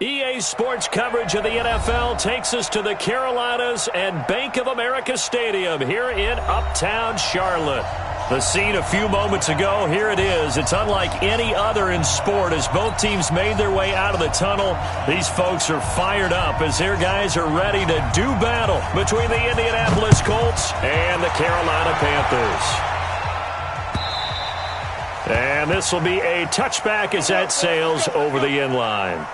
EA Sports coverage of the NFL takes us to the Carolinas and Bank of America Stadium here in Uptown Charlotte. The scene a few moments ago, here it is. It's unlike any other in sport as both teams made their way out of the tunnel. These folks are fired up as their guys are ready to do battle between the Indianapolis Colts and the Carolina Panthers. And this will be a touchback as that sails over the end line.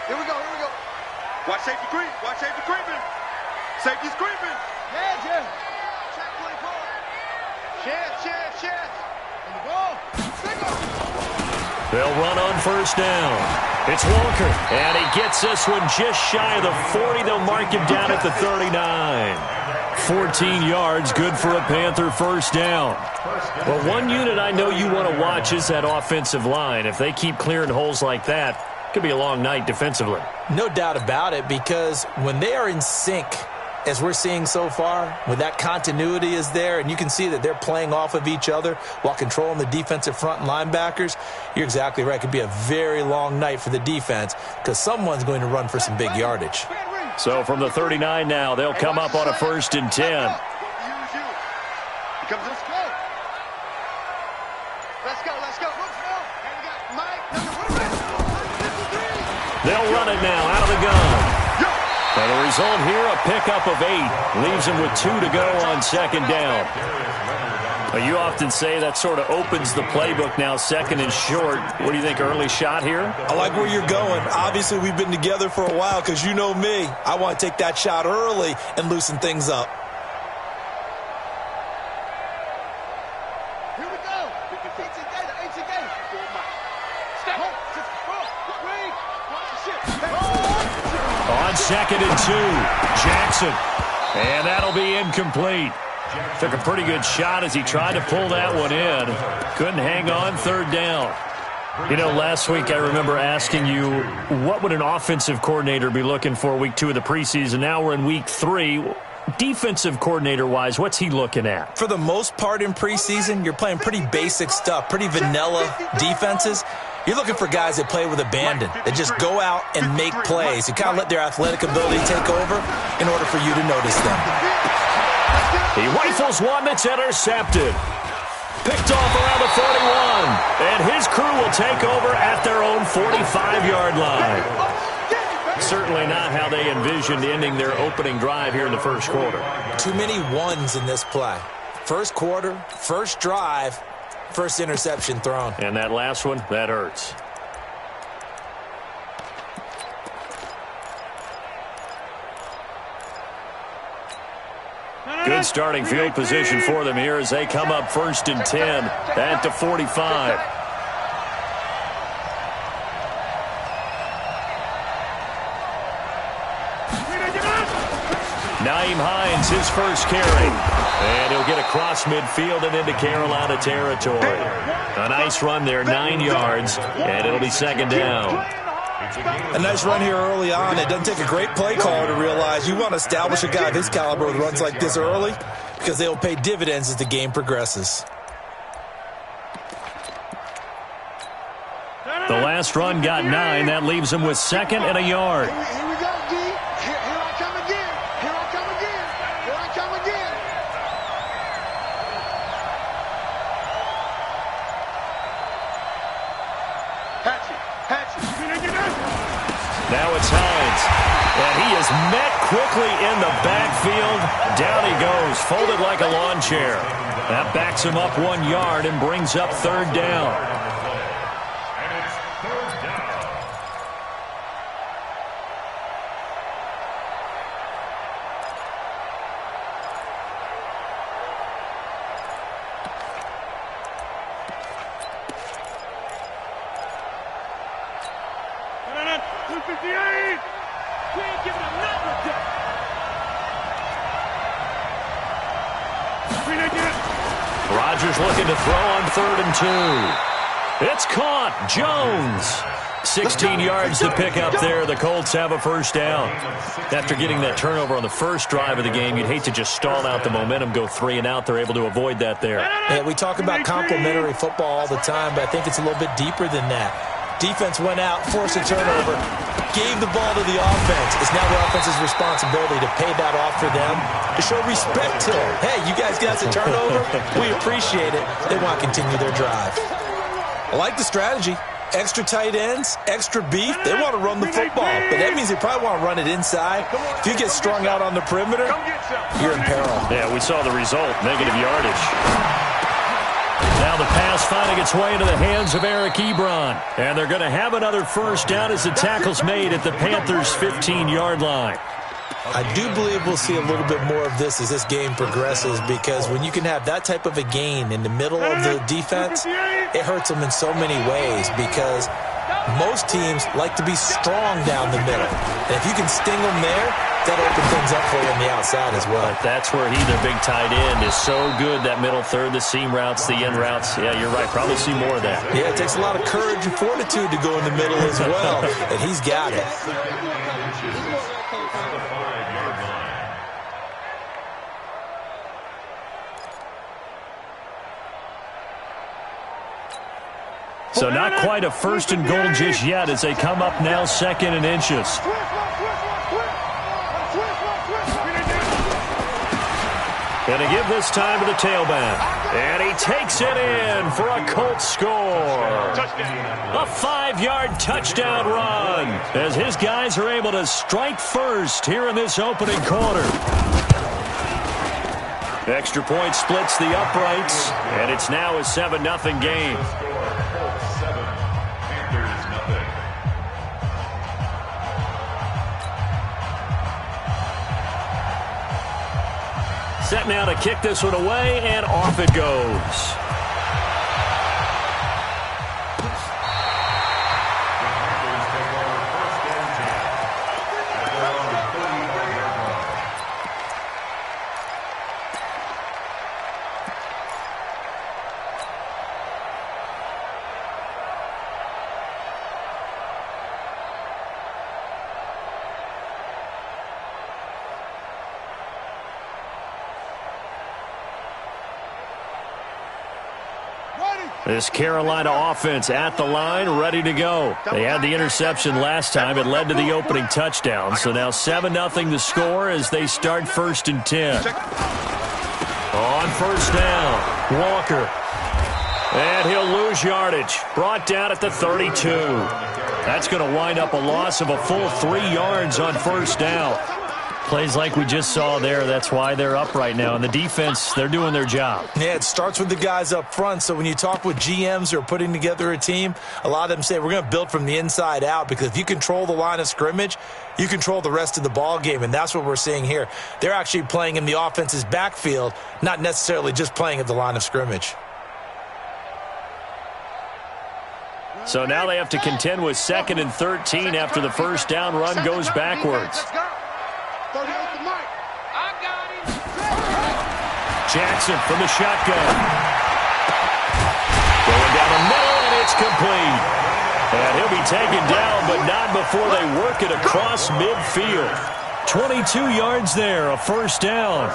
Here we go. Watch safety creep. Watch safety creeping. Safety's creeping. Yeah. Check 24. Share. And the ball. They'll run on first down. It's Walker. And he gets this one just shy of the 40. They'll mark him down at the 39. 14 yards, good for a Panther first down. Well, one unit I know you want to watch is that offensive line. If they keep clearing holes like that, could be a long night defensively. No doubt about it, because when they are in sync, as we're seeing so far, when that continuity is there and you can see that they're playing off of each other while controlling the defensive front and linebackers, you're exactly right. It could be a very long night for the defense because someone's going to run for some big yardage. So from the 39 now, they'll come up on a 1st and 10. They'll run it now out of the gun. And the result here, a pickup of 8. Leaves them with 2 to go on 2nd down. Well, you often say that sort of opens the playbook now, 2nd and short. What do you think, early shot here? I like where you're going. Obviously, we've been together for a while because you know me. I want to take that shot early and loosen things up. Here we go. 18 data. Step. On 2nd and 2, Jackson. And that'll be incomplete. Took a pretty good shot as he tried to pull that one in. Couldn't hang on 3rd down. You know, last week I remember asking you, what would an offensive coordinator be looking for week 2 of the preseason? Now we're in week 3. Defensive coordinator-wise, what's he looking at? For the most part in preseason, you're playing pretty basic stuff, pretty vanilla defenses. You're looking for guys that play with abandon, that just go out and make plays. You kind of let their athletic ability take over in order for you to notice them. He rifles one that's intercepted. Picked off around the 41. And his crew will take over at their own 45-yard line. Certainly not how they envisioned ending their opening drive here in the first quarter. Too many ones in this play. First quarter, first drive, first interception thrown. And that last one, that hurts. Good starting field position for them here as they come up 1st and 10 at the 45. Nyheim Hines, his first carry. And he'll get across midfield and into Carolina territory. A nice run there, 9 yards, and it'll be 2nd down. A nice run here early on. It doesn't take a great play caller to realize you want to establish a guy of his caliber with runs like this early because they'll pay dividends as the game progresses. The last run got 9. That leaves him with 2nd and a yard. Here we go, D. Here I come again. Now it's Hines. And he is met quickly in the backfield. Down he goes, folded like a lawn chair. That backs him up 1 yard and brings up 3rd down. Rodgers looking to throw on 3rd and 2. It's caught. Jones. 16 yards to pick up there. The Colts have a first down. After getting that turnover on the first drive of the game, you'd hate to just stall out the momentum, go 3 and out. They're able to avoid that there. Yeah, we talk about complementary football all the time, but I think it's a little bit deeper than that. Defense went out, forced a turnover, gave the ball to the offense. It's now the offense's responsibility to pay that off for them, to show respect to them. Hey, you guys got the turnover? We appreciate it. They want to continue their drive. I like the strategy. Extra tight ends, extra beef. They want to run the football, but that means they probably want to run it inside. If you get strung out on the perimeter, you're in peril. Yeah, we saw the result, negative yardage. Now the pass finding its way into the hands of Eric Ebron. And they're going to have another first down as the tackle's made at the Panthers' 15-yard line. I do believe we'll see a little bit more of this as this game progresses, because when you can have that type of a gain in the middle of the defense, it hurts them in so many ways, because most teams like to be strong down the middle. And if you can sting them there, that'll open things up for you on the outside as well. But that's where their big tight end, is so good, that middle third, the seam routes, the end routes. Yeah, you're right. Probably see more of that. Yeah, it takes a lot of courage and fortitude to go in the middle as well, and he's got it. So not quite a first and goal just yet as they come up now 2nd and inches. Going to give this time to the tailback. And he takes it in for a Colts score. A 5-yard touchdown run as his guys are able to strike first here in this opening quarter. Extra point splits the uprights, and it's now a 7-0 game. Set now to kick this one away, and off it goes. This Carolina offense at the line, ready to go. They had the interception last time. It led to the opening touchdown. So now 7-0 the score as they start 1st and 10. On first down, Walker. And he'll lose yardage. Brought down at the 32. That's going to wind up a loss of a full 3 yards on first down. Plays like we just saw there, that's why they're up right now. And the defense, they're doing their job. Yeah, it starts with the guys up front. So when you talk with GMs who are putting together a team, a lot of them say we're going to build from the inside out, because if you control the line of scrimmage, you control the rest of the ball game, and that's what we're seeing here. They're actually playing in the offense's backfield, not necessarily just playing at the line of scrimmage. So now they have to contend with 2nd and 13 after the first down run goes backwards. Jackson from the shotgun. Going down the middle, and it's complete. And he'll be taken down, but not before they work it across midfield. 22 yards there, a first down.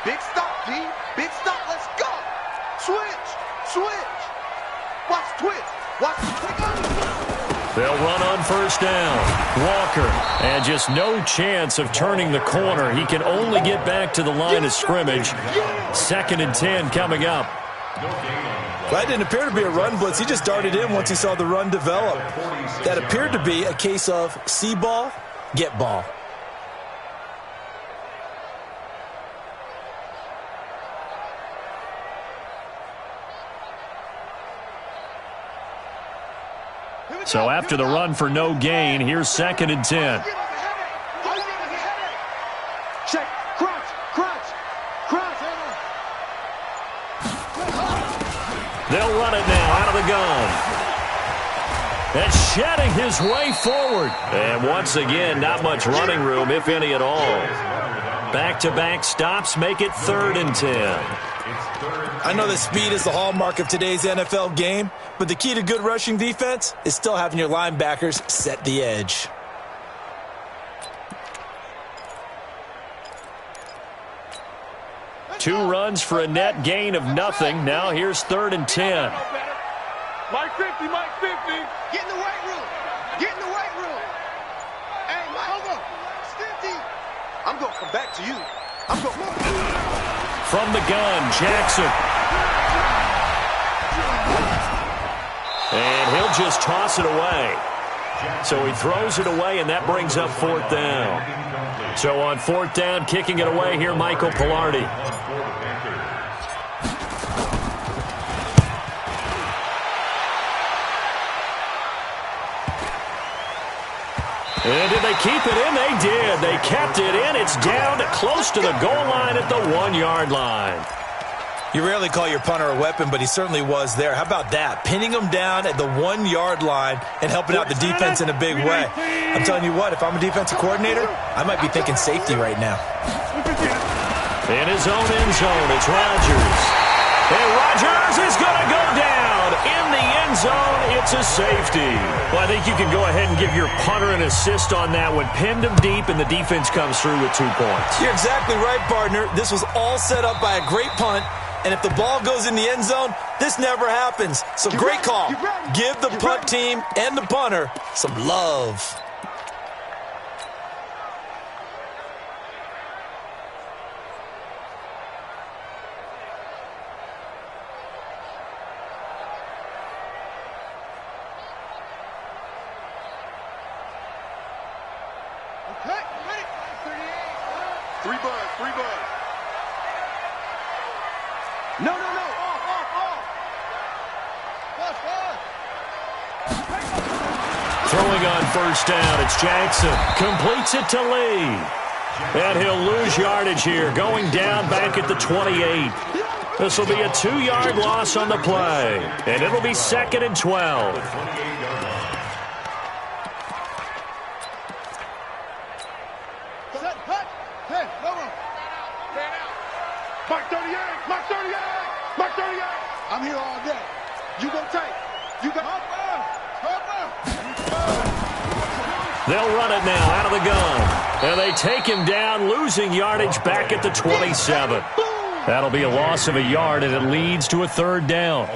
Big stop, G. Big stop. Let's go. Switch. Switch. Watch the twitch. Watch the twitch. They'll run on first down. Walker. And just no chance of turning the corner. He can only get back to the line of scrimmage. 2nd and 10 coming up. That didn't appear to be a run blitz. He just darted in once he saw the run develop. That appeared to be a case of see ball, get ball. So after the run for no gain, here's 2nd and 10. Check. Crunch. Crunch. Crunch. They'll run it now out of the gun. And shedding his way forward. And once again, not much running room, if any at all. Back-to-back stops make it 3rd and 10. I know that speed is the hallmark of today's NFL game, but the key to good rushing defense is still having your linebackers set the edge. Two runs for a net gain of nothing. Now here's 3rd and 10. Mike 50, Mike 50. Get in the weight room. Get in the weight room. Hey, Mike, hold on. It's 50. I'm going to come back to you. I'm going to... From the gun, Jackson. And he'll just toss it away. So he throws it away, and that brings up 4th down. So on 4th down, kicking it away here, Michael Pilardi. And did they keep it in? They did. They kept it in. It's down close to the goal line at the 1-yard line. You rarely call your punter a weapon, but he certainly was there. How about that? Pinning him down at the 1-yard line and helping out the defense in a big way. I'm telling you what, if I'm a defensive coordinator, I might be thinking safety right now. In his own end zone, it's Rodgers. And Rodgers is going to go down. In the end zone, it's a safety. Well, I think you can go ahead and give your punter an assist on that one. Pinned him deep, and the defense comes through with 2 points. You're exactly right, partner. This was all set up by a great punt. And if the ball goes in the end zone, this never happens. So great call. Give the punt team and the punter some love. Okay, ready? 38. 3 buds, 3 buds. No. Throwing on 1st down, it's Jackson. Completes it to Lee. And he'll lose yardage here, going down back at the 28. This will be a 2-yard loss on the play. And it'll be 2nd and 12. Mark 38, Mark 38, Mark 38. I'm here all day. You go take. You go. They'll run it now out of the gun. And they take him down, losing yardage back at the 27. That'll be a loss of a yard, and it leads to a 3rd down.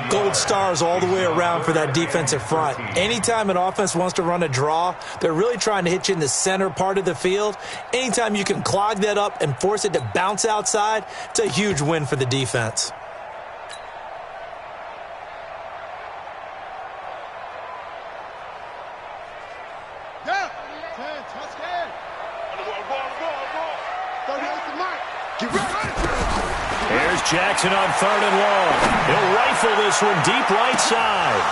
Gold stars all the way around for that defensive front. Anytime an offense wants to run a draw, they're really trying to hit you in the center part of the field. Anytime you can clog that up and force it to bounce outside, it's a huge win for the defense. Yeah. 10, touchdown. Ball. 38 to Mike. Get ready. Here's Jackson on 3rd and long. He'll rifle this one deep right side.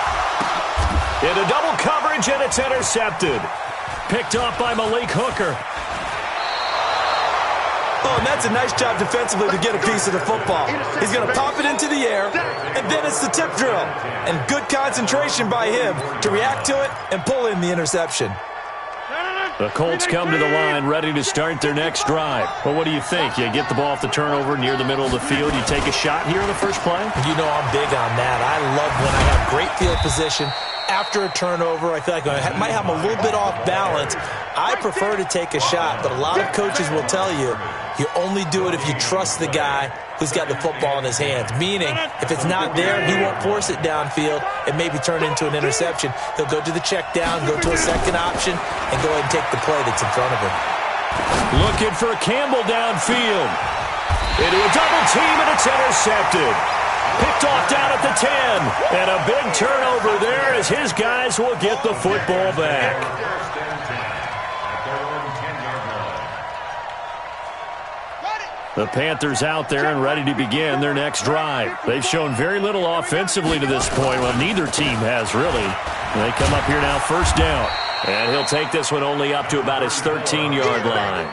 Into double coverage, and it's intercepted. Picked off by Malik Hooker. Oh, and that's a nice job defensively to get a piece of the football. He's going to pop it into the air, and then it's the tip drill. And good concentration by him to react to it and pull in the interception. The Colts come to the line ready to start their next drive. Well, what do you think? You get the ball off the turnover near the middle of the field. You take a shot here in the first play? You know I'm big on that. I love when I have great field position. After a turnover, I feel like I might have a little bit off balance. I prefer to take a shot, but a lot of coaches will tell you, you only do it if you trust the guy who's got the football in his hands. Meaning, if it's not there, he won't force it downfield and maybe turn into an interception. He'll go to the check down, go to a second option, and go ahead and take the play that's in front of him. Looking for Campbell downfield. Into a double team, and it's intercepted. Picked off down at the 10. And a big turnover there as his guys will get the football back. The Panthers out there and ready to begin their next drive. They've shown very little offensively to this point. Well, neither team has really. They come up here now, 1st down. And he'll take this one only up to about his 13-yard line.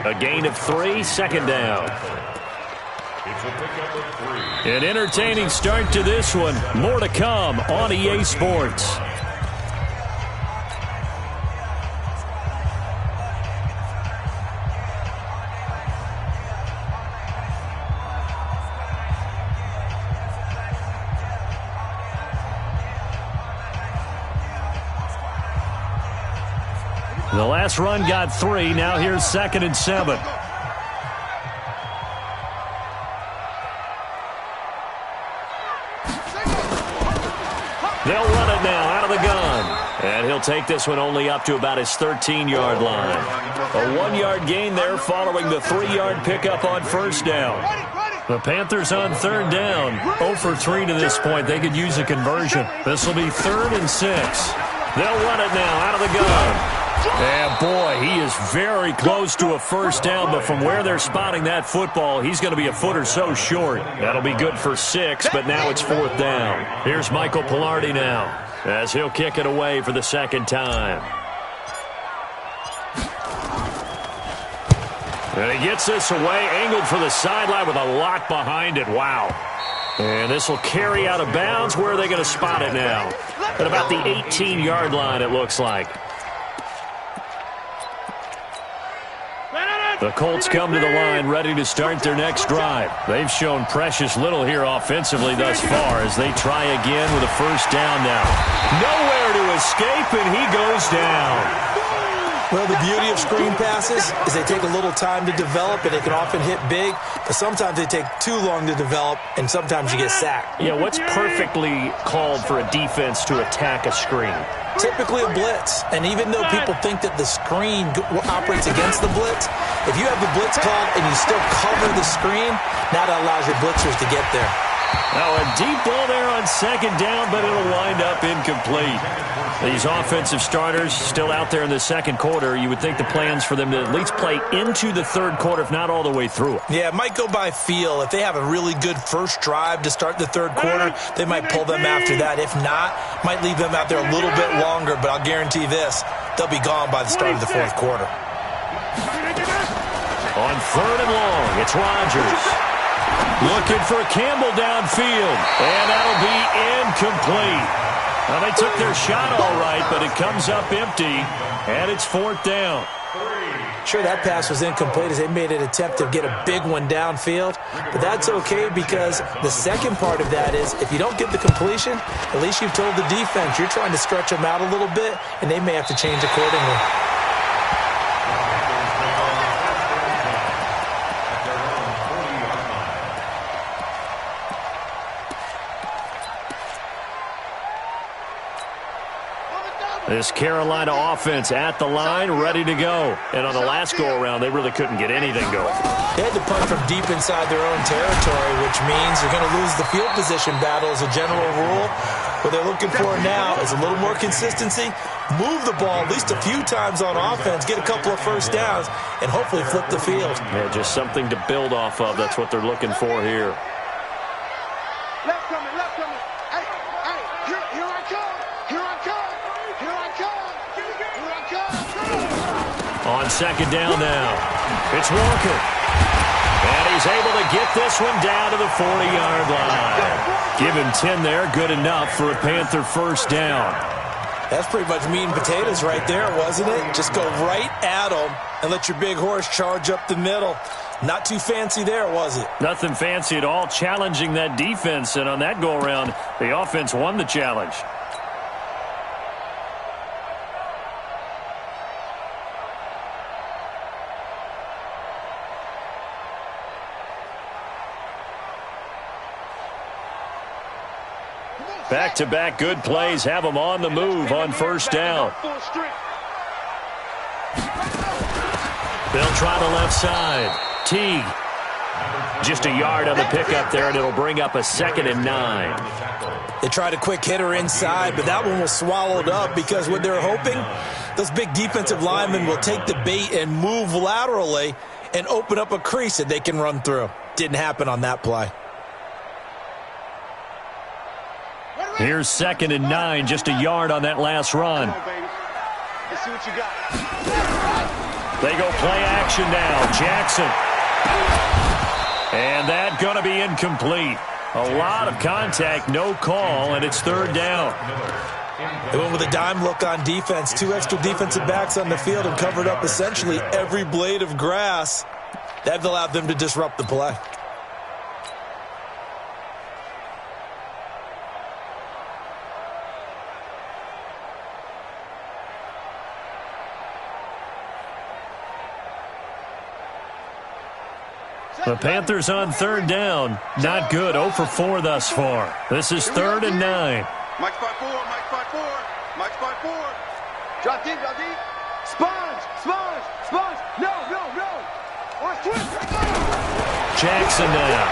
A gain of 3, 2nd down. An entertaining start to this one. More to come on EA Sports. The last run got 3. Now here's 2nd and 7. They'll run it now out of the gun. And he'll take this one only up to about his 13-yard line. A 1-yard gain there following the 3-yard pickup on first down. The Panthers on 3rd down. 0 for 3 to this point. They could use a conversion. This will be 3rd and 6. They'll run it now out of the gun. And, boy, he is very close to a first down, but from where they're spotting that football, he's going to be a foot or so short. That'll be good for 6, but now it's 4th down. Here's Michael Pilardi now, as he'll kick it away for the 2nd time. And he gets this away, angled for the sideline with a lot behind it. Wow. And this will carry out of bounds. Where are they going to spot it now? At about the 18-yard line, it looks like. The Colts come to the line ready to start their next drive. They've shown precious little here offensively thus far as they try again with a first down now. Nowhere to escape, and he goes down. Well, the beauty of screen passes is they take a little time to develop, and they can often hit big, but sometimes they take too long to develop, and sometimes you get sacked. Yeah, what's perfectly called for a defense to attack a screen? Typically a blitz, and even though people think that the screen operates against the blitz, if you have the blitz called and you still cover the screen, that allows your blitzers to get there. Now a deep ball there on 2nd down, but it'll wind up incomplete. These offensive starters still out there in the 2nd quarter. You would think the plans for them to at least play into the 3rd quarter, if not all the way through it. Yeah, it might go by feel. If they have a really good first drive to start the 3rd quarter, they might pull them after that. If not, might leave them out there a little bit longer, but I'll guarantee this, they'll be gone by the start of the 4th quarter. On 3rd and long, it's Rodgers. Looking for Campbell downfield, and that'll be incomplete. Now, they took their shot all right, but it comes up empty, and it's 4th down. Sure, that pass was incomplete as they made an attempt to get a big one downfield, but that's okay because the second part of that is if you don't get the completion, at least you've told the defense you're trying to stretch them out a little bit, and they may have to change accordingly. This Carolina offense at the line, ready to go. And on the last go-around, they really couldn't get anything going. They had to punt from deep inside their own territory, which means they're going to lose the field position battle as a general rule. What they're looking for now is a little more consistency, move the ball at least a few times on offense, get a couple of first downs, and hopefully flip the field. Yeah, just something to build off of. That's what they're looking for here. Left coming, left coming. Hey, here I come. Here I come. Here I come. Here I come. On 2nd down now, it's Walker. And he's able to get this one down to the 40-yard line. Give him 10 there, good enough for a Panther first down. That's pretty much meat and potatoes right there, wasn't it? Just go right at them and let your big horse charge up the middle. Not too fancy there, was it? Nothing fancy at all, challenging that defense. And on that go-around, the offense won the challenge. Back-to-back good plays have them on the move on first down. They'll try the left side. Teague. Just a yard on the pickup there, and it'll bring up a 2nd and 9. They tried a quick hitter inside, but that one was swallowed up because what they're hoping, those big defensive linemen will take the bait and move laterally and open up a crease that they can run through. Didn't happen on that play. Here's 2nd and 9, just a yard on that last run. Let's see what you got. They go play action now. Jackson. And that going to be incomplete. A lot of contact, no call, and it's third down. They went with a dime look on defense. 2 extra defensive backs on the field and covered up essentially every blade of grass. That allowed them to disrupt the play. The Panthers on third down. Not good. 0 for 4 thus far. This is 3rd and 9. Mike's 5-4, Mike's 5-4, Mike's 5-4. Drop deep, drop deep. Sponge, sponge, sponge. No. Or switch. Jackson now.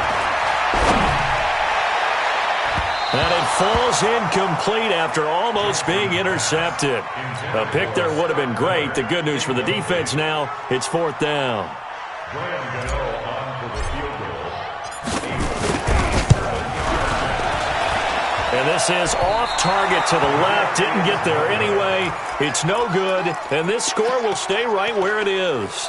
And it falls incomplete after almost being intercepted. A pick there would have been great. The good news for the defense now, it's 4th down. And this is off target to the left. Didn't get there anyway. It's no good. And this score will stay right where it is.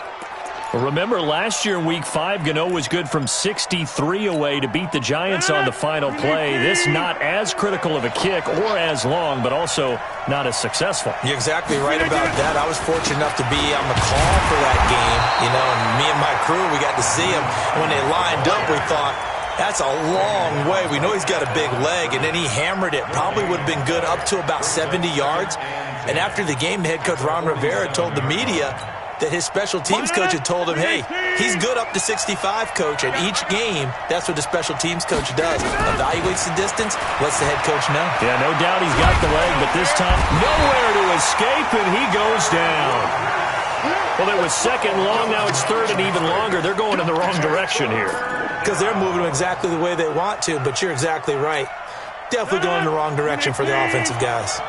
Remember, last year in Week 5, Gano was good from 63 away to beat the Giants on the final play. This not as critical of a kick or as long, but also not as successful. You're exactly right about that. I was fortunate enough to be on the call for that game, and me and my crew, we got to see him. When they lined up, we thought, that's a long way. We know he's got a big leg, and then he hammered it. Probably would have been good up to about 70 yards. And after the game, the head coach, Ron Rivera, told the media that his special teams coach had told him, hey, he's good up to 65, coach. And each game, that's what the special teams coach does. Evaluates the distance, lets the head coach know. Yeah, no doubt he's got the leg, but this time nowhere to escape, and he goes down. Well, it was 2nd long, now it's 3rd and even longer. They're going in the wrong direction here. Because they're moving exactly the way they want to, but you're exactly right. Definitely going in the wrong direction for the offensive guys.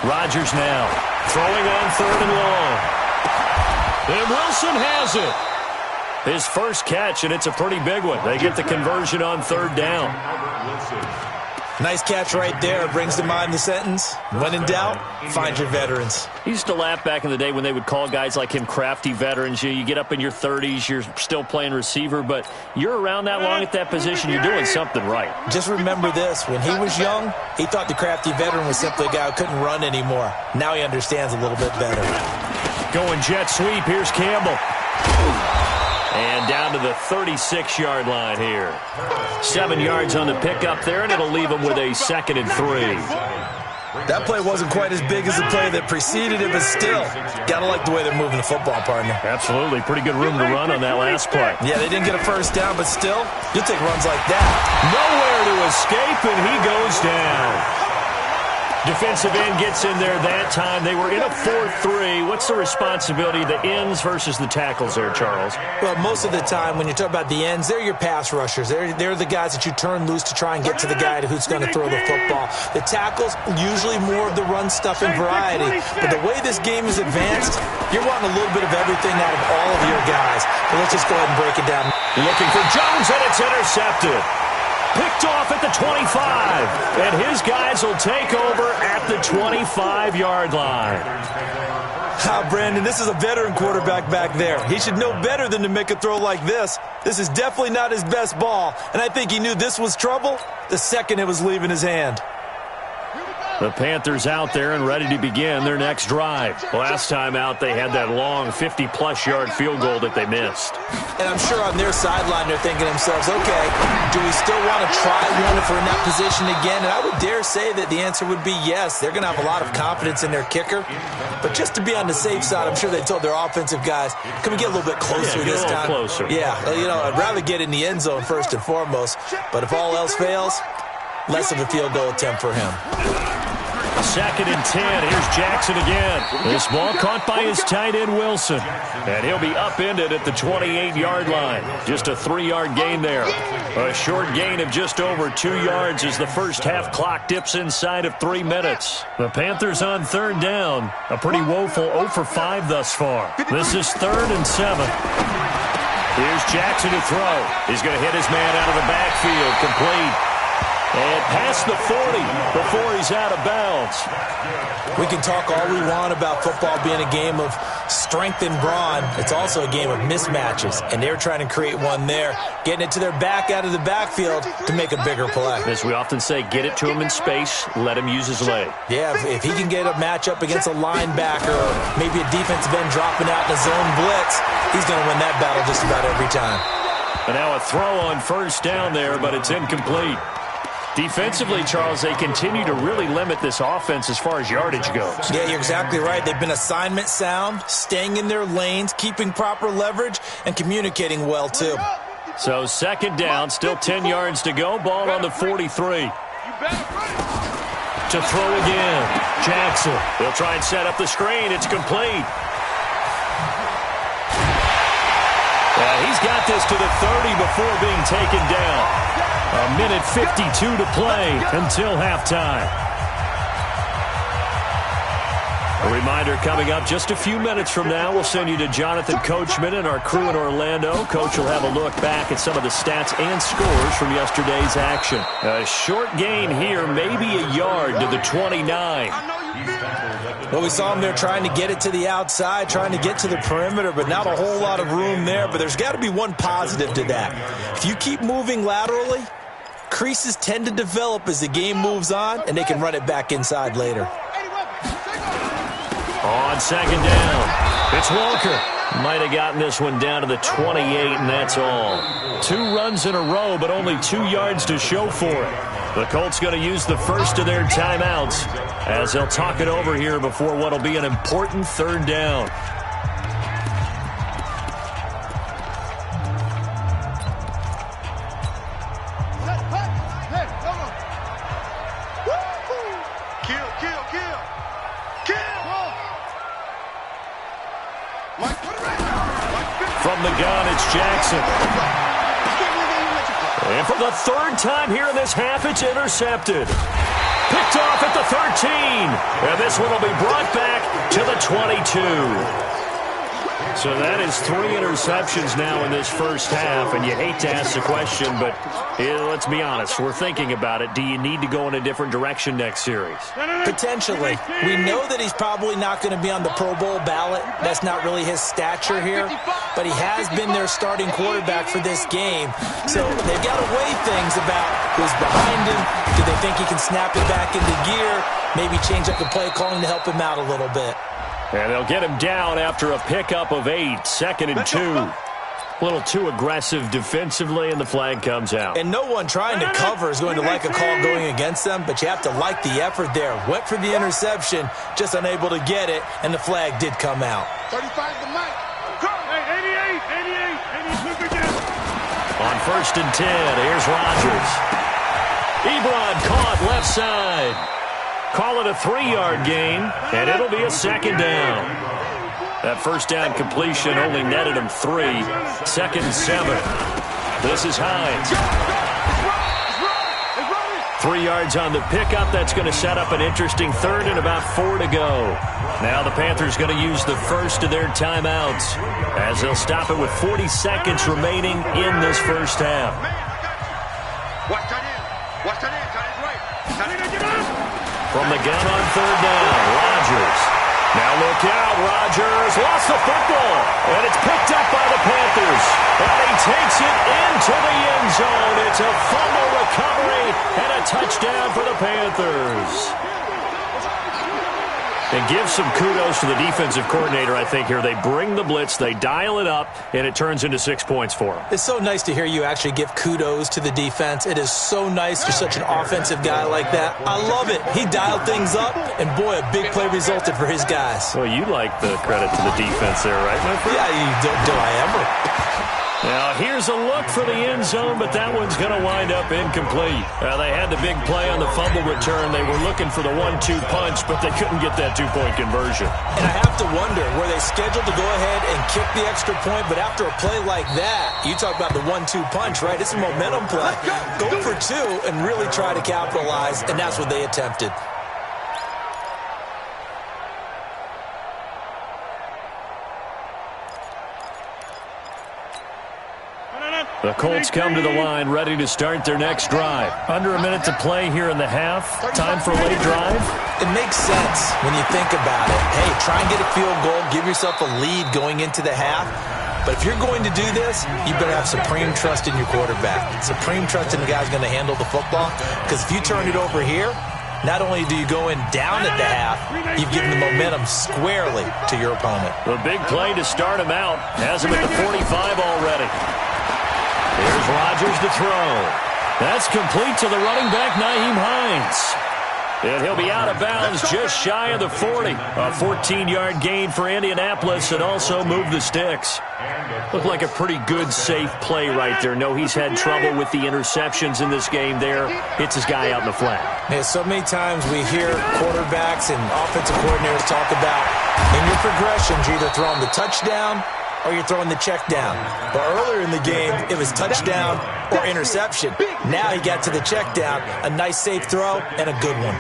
Rodgers now throwing on 3rd and long. And Wilson has it. His first catch, and it's a pretty big one. They get the conversion on 3rd down. Nice catch right there. Brings to mind the sentence, when in doubt, find your veterans. He used to laugh back in the day when they would call guys like him crafty veterans. You get up in your 30s, you're still playing receiver, but you're around that long at that position, you're doing something right. Just remember this. When he was young, he thought the crafty veteran was simply a guy who couldn't run anymore. Now he understands a little bit better. Going jet sweep. Here's Campbell. And down to the 36-yard line here. 7 yards on the pickup there, and it'll leave him with a 2nd and 3. That play wasn't quite as big as the play that preceded it, but still, gotta like the way they're moving the football, partner. Absolutely. Pretty good room to run on that last play. Yeah, they didn't get a first down, but still, you'll take runs like that. Nowhere to escape, and he goes down. Defensive end gets in there that time. They were in a 4-3. What's the responsibility of the ends versus the tackles there, Charles? Well, most of the time when you talk about the ends, they're your pass rushers. They're the guys that you turn loose to try and get to the guy who's going to throw the football. The tackles, usually more of the run-stuffing variety. But the way this game is advanced, you're wanting a little bit of everything out of all of your guys. But let's just go ahead and break it down. Looking for Jones, and it's intercepted. Picked off at the 25, and his guys will take over at the 25-yard line. Brandon, this is a veteran quarterback back there. He should know better than to make a throw like this. This is definitely not his best ball, and I think he knew this was trouble the second it was leaving his hand. The Panthers out there and ready to begin their next drive. Last time out, they had that long 50-plus yard field goal that they missed. And I'm sure on their sideline they're thinking to themselves, okay, do we still want to try one if we're in that position again? And I would dare say that the answer would be yes. They're going to have a lot of confidence in their kicker. But just to be on the safe side, I'm sure they told their offensive guys, can we get a little bit closer this time? Closer. Yeah, I'd rather get in the end zone first and foremost. But if all else fails, less of a field goal attempt for him. 2nd and 10. Here's Jackson again. This ball caught by his tight end, Wilson. And he'll be upended at the 28-yard line. Just a 3-yard gain there. A short gain of just over 2 yards as the first half clock dips inside of 3 minutes. The Panthers on 3rd down. A pretty woeful 0 for 5 thus far. This is 3rd and 7. Here's Jackson to throw. He's going to hit his man out of the backfield. Complete. And past the 40 before he's out of bounds. We can talk all we want about football being a game of strength and brawn. It's also a game of mismatches, and they're trying to create one there, getting it to their back out of the backfield to make a bigger play. As we often say, get it to him in space, let him use his leg. Yeah, if he can get a matchup against a linebacker or maybe a defensive end dropping out in a zone blitz, he's going to win that battle just about every time. And now a throw on first down there, but it's incomplete. Defensively, Charles, they continue to really limit this offense as far as yardage goes. Yeah, you're exactly right. They've been assignment sound, staying in their lanes, keeping proper leverage, and communicating well, too. So second down, still 10 yards to go. Ball on the 43. To throw again. Jackson. They'll try and set up the screen. It's complete. He's got this to the 30 before being taken down. A minute 52 to play until halftime. A reminder coming up just a few minutes from now. We'll send you to Jonathan Coachman and our crew in Orlando. Coach will have a look back at some of the stats and scores from yesterday's action. A short gain here, maybe a yard to the 29. Well, we saw him there trying to get it to the outside, trying to get to the perimeter, but not a whole lot of room there. But there's got to be one positive to that. If you keep moving laterally, creases tend to develop as the game moves on, and they can run it back inside later. On second down, it's Walker. Might have gotten this one down to the 28, and that's all. 2 runs in a row, but only 2 yards to show for it. The Colts going to use the first of their timeouts as they'll talk it over here before what will be an important third down. From the gun, it's Jackson. And for the third time here in this half, it's intercepted. Picked off at the 13. And this one will be brought back to the 22. So that is 3 interceptions now in this first half. And you hate to ask the question, but let's be honest. We're thinking about it. Do you need to go in a different direction next series? Potentially. We know that he's probably not going to be on the Pro Bowl ballot. That's not really his stature here. But he has been their starting quarterback for this game. So they've got to weigh things about who's behind him. Do they think he can snap it back into gear? Maybe change up the play calling to help him out a little bit. And they'll get him down after a pickup of 8, 2nd and 2. A little too aggressive defensively, and the flag comes out. And no one trying to cover is going to like a call going against them, but you have to like the effort there. Went for the interception, just unable to get it, and the flag did come out. 35 to Mike. Hey, 88. On 1st and 10, here's Rodgers. Ebron caught left side. Call it a 3-yard gain, and it'll be a 2nd down. That first down completion only netted him 3. 2nd and 7. This is Hines. 3 yards on the pickup. That's going to set up an interesting third and about 4 to go. Now the Panthers going to use the first of their timeouts as they'll stop it with 40 seconds remaining in this first half. Watch that in. Watch that in. That is right. From the gun on 3rd down, Rodgers. Now look out, Rodgers lost the football, and it's picked up by the Panthers. And he takes it into the end zone. It's a fumble recovery and a touchdown for the Panthers. And give some kudos to the defensive coordinator, I think, here. They bring the blitz, they dial it up, and it turns into 6 points for them. It's so nice to hear you actually give kudos to the defense. It is so nice for such an offensive guy like that. I love it. He dialed things up, and boy, a big play resulted for his guys. Well, you like the credit to the defense there, right, my friend? Yeah, do I ever? Now, here's a look for the end zone, but that one's going to wind up incomplete. They had the big play on the fumble return. They were looking for the 1-2 punch, but they couldn't get that 2-point conversion. And I have to wonder, were they scheduled to go ahead and kick the extra point, but after a play like that, you talk about the 1-2 punch, right? It's a momentum play. Go for 2 and really try to capitalize, and that's what they attempted. The Colts come to the line ready to start their next drive. Under a minute to play here in the half. Time for a late drive. It makes sense when you think about it. Hey, try and get a field goal. Give yourself a lead going into the half. But if you're going to do this, you better have supreme trust in your quarterback. Supreme trust in the guy's going to handle the football. Because if you turn it over here, not only do you go in down at the half, you've given the momentum squarely to your opponent. The big play to start him out. Has him at the 45 already. Here's Rodgers to throw. That's complete to the running back, Nyheim Hines. And he'll be out of bounds just shy of the 40. A 14-yard gain for Indianapolis and also move the sticks. Looked like a pretty good, safe play right there. No, he's had trouble with the interceptions in this game there. Hits his guy out in the flat. Yeah, so many times we hear quarterbacks and offensive coordinators talk about in your progressions, you're either throwing the touchdown or you're throwing the check down. But earlier in the game, it was touchdown or interception. Now he got to the check down, a nice safe throw, and a good one.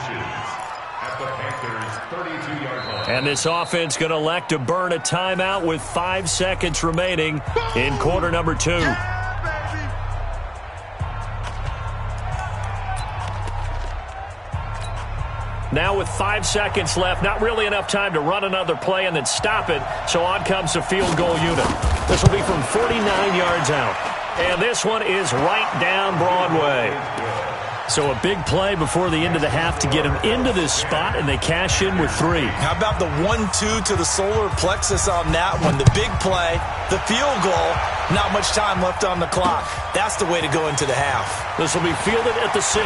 And this offense going to elect to burn a timeout with 5 seconds remaining in quarter number 2. Now with 5 seconds left, not really enough time to run another play and then stop it, so on comes the field goal unit. This will be from 49 yards out. And this one is right down Broadway. So a big play before the end of the half to get him into this spot, and they cash in with 3. How about the 1-2 to the solar plexus on that one? The big play, the field goal, not much time left on the clock. That's the way to go into the half. This will be fielded at the 6.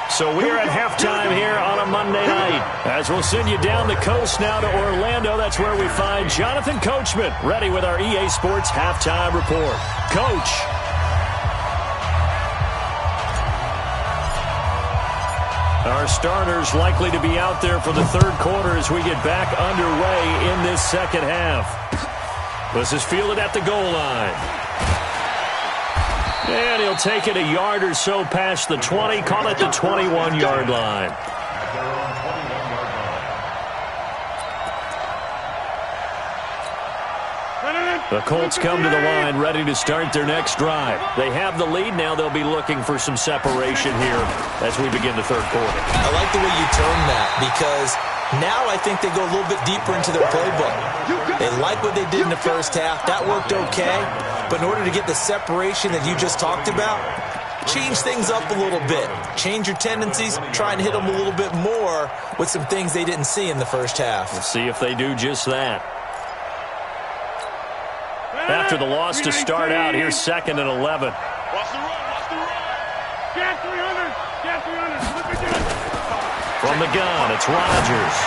So we are at halftime here on a Monday night. As we'll send you down the coast now to Orlando, that's where we find Jonathan Coachman, ready with our EA Sports Halftime Report. Coach. Our starters likely to be out there for the third quarter as we get back underway in this second half. This is fielded at the goal line. And he'll take it a yard or so past the 20, call it the 21-yard line. The Colts come to the line ready to start their next drive. They have the lead. Now they'll be looking for some separation here as we begin the third quarter. I like the way you term that because now I think they go a little bit deeper into their playbook. They like what they did in the first half. That worked okay. But in order to get the separation that you just talked about, change things up a little bit. Change your tendencies. Try and hit them a little bit more with some things they didn't see in the first half. We'll see if they do just that. After the loss to start out, here's 2nd and 11. Watch the run, watch the run. Get 300, get 300. From the gun, it's Rodgers.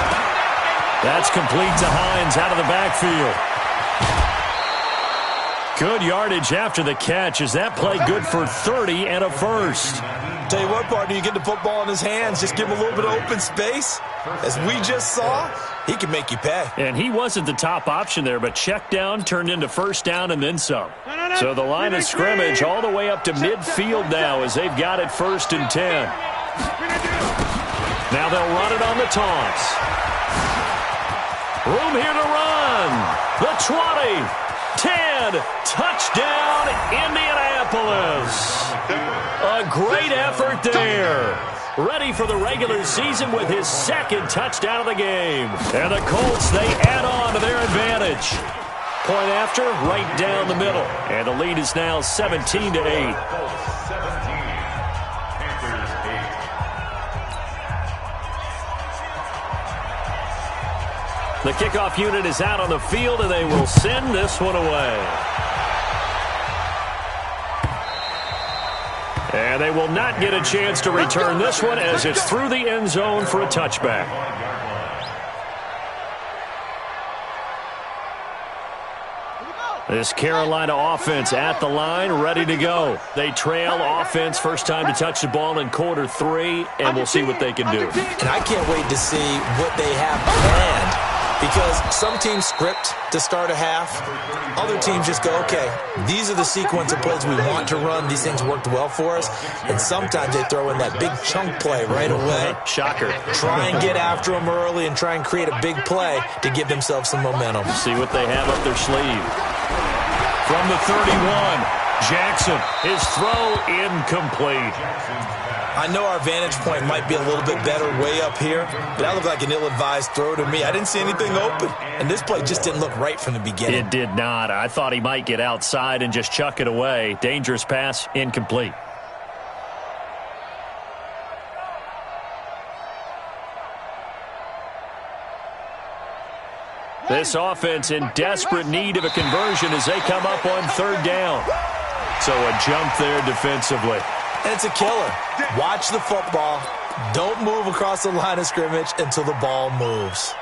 That's complete to Hines out of the backfield. Good yardage after the catch. Is that play good for 30 and a first? Tell you what, partner, you get the football in his hands, just give him a little bit of open space. As we just saw, he can make you pay. And he wasn't the top option there, but check down turned into first down and then some. So the line of scrimmage all the way up to midfield now as they've got it 1st and 10. Now they'll run it on the taunts. Room here to run. The 20, 10, touchdown Indianapolis. A great effort there. Ready for the regular season with his 2nd touchdown of the game. And the Colts, they add on to their advantage. Point after, right down the middle. And the lead is now 17-8. The kickoff unit is out on the field, and they will send this one away. And they will not get a chance to return this one as it's through the end zone for a touchback. This Carolina offense at the line, ready to go. They trail offense, first time to touch the ball in quarter 3, and we'll see what they can do. And I can't wait to see what they have planned Because some teams script to start a half. Other teams just go, okay, these are the sequence of plays we want to run. These things worked well for us. And sometimes they throw in that big chunk play right away. Shocker. Try and get after them early and try and create a big play to give themselves some momentum. See what they have up their sleeve. From the 31, Jackson, his throw incomplete. I know our vantage point might be a little bit better way up here, but that looked like an ill-advised throw to me. I didn't see anything open, and this play just didn't look right from the beginning. It did not. I thought he might get outside and just chuck it away. Dangerous pass, incomplete. This offense in desperate need of a conversion as they come up on third down. So a jump there defensively. And it's a killer. Watch the football. Don't move across the line of scrimmage until the ball moves.